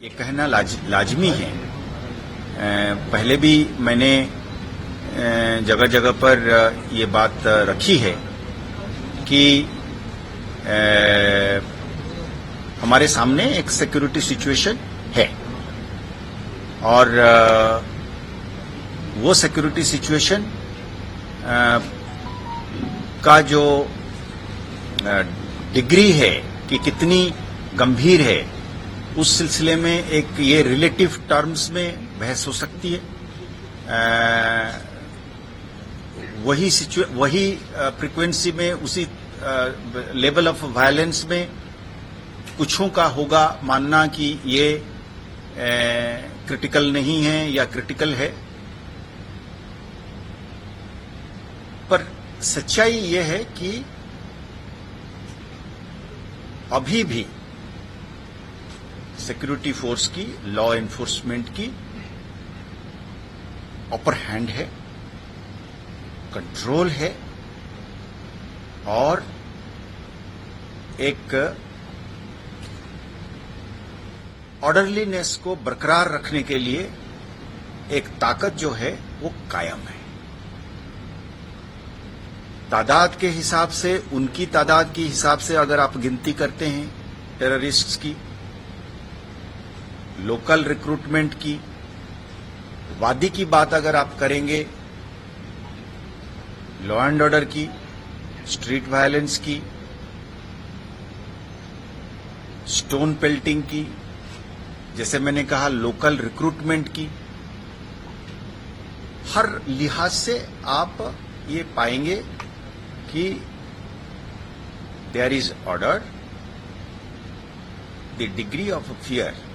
ये कहना लाजमी है। पहले भी मैंने जगह जगह पर ये बात रखी है कि हमारे सामने एक सिक्योरिटी सिचुएशन है और वो सिक्योरिटी सिचुएशन का जो डिग्री है कि कितनी गंभीर है, उस सिलसिले में एक ये रिलेटिव टर्म्स में बहस हो सकती है। वही फ्रीक्वेंसी में, उसी लेवल ऑफ वायलेंस में कुछों का होगा मानना कि ये क्रिटिकल नहीं है या क्रिटिकल है, पर सच्चाई ये है कि अभी भी सिक्योरिटी फोर्स की, लॉ एनफोर्समेंट की अपर हैंड है, कंट्रोल है और एक ऑर्डरलीनेस को बरकरार रखने के लिए एक ताकत जो है वो कायम है। तादाद के हिसाब से, उनकी तादाद के हिसाब से अगर आप गिनती करते हैं टेररिस्ट्स की, लोकल रिक्रूटमेंट की, वादी की बात अगर आप करेंगे, लॉ एंड ऑर्डर की, स्ट्रीट वायलेंस की, स्टोन पेल्टिंग की, जैसे मैंने कहा लोकल रिक्रूटमेंट की, हर लिहाज से आप ये पाएंगे कि there is order. The degree of fear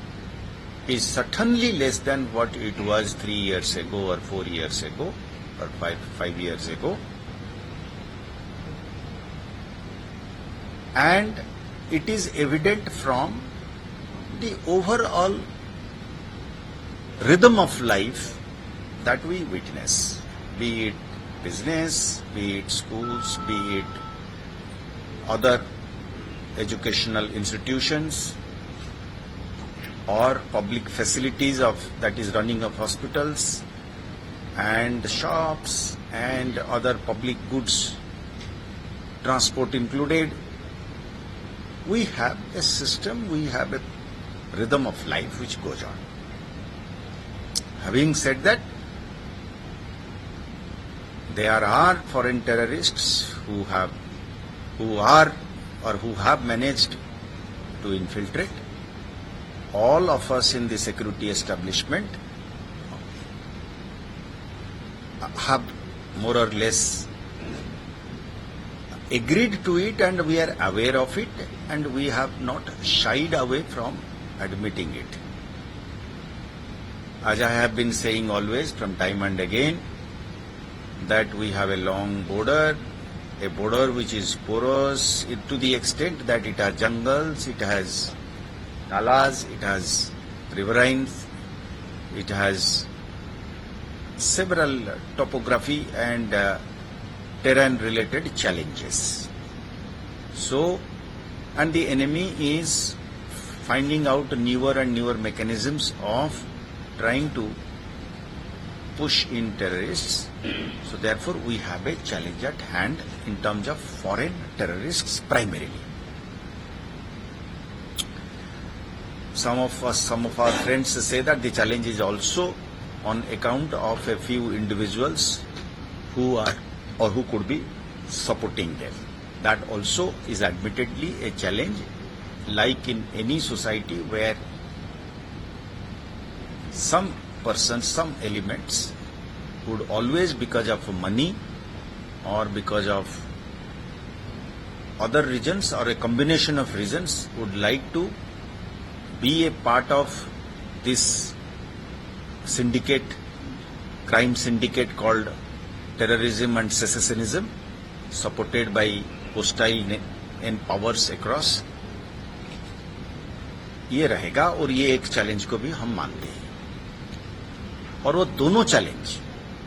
is certainly less than what it was 3 years ago or 4 years ago or 5 years ago, and it is evident from the overall rhythm of life that we witness, be it business, be it schools, be it other educational institutions or public facilities that is running of hospitals and shops and other public goods, transport included. We have a system, we have a rhythm of life which goes on. Having said that, there are foreign terrorists who have managed to infiltrate. All of us in the security establishment have more or less agreed to it, and we are aware of it, and we have not shied away from admitting it. As I have been saying always from time and again, that we have a long border, a border which is porous to the extent that it has jungles, it has nalas, it has riverines, it has several topography and terrain related challenges. So, and the enemy is finding out newer and newer mechanisms of trying to push in terrorists. So therefore we have a challenge at hand in terms of foreign terrorists primarily. Some of our friends say that the challenge is also on account of a few individuals who are or who could be supporting them. That also is admittedly a challenge, like in any society where some persons, some elements would always, because of money or because of other reasons or a combination of reasons, would like to be a part of this syndicate, crime syndicate called terrorism and secessionism, supported by hostile and powers across. ये रहेगा और ये एक challenge को भी हम मानते हैं। और वो दोनों challenge,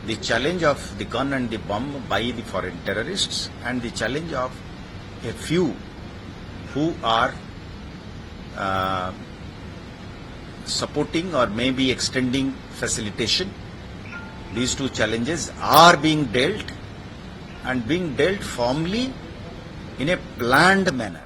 the challenge of the gun and the bomb by the foreign terrorists and the challenge of a few who are supporting or maybe extending facilitation. These two challenges are being dealt and being dealt firmly in a planned manner.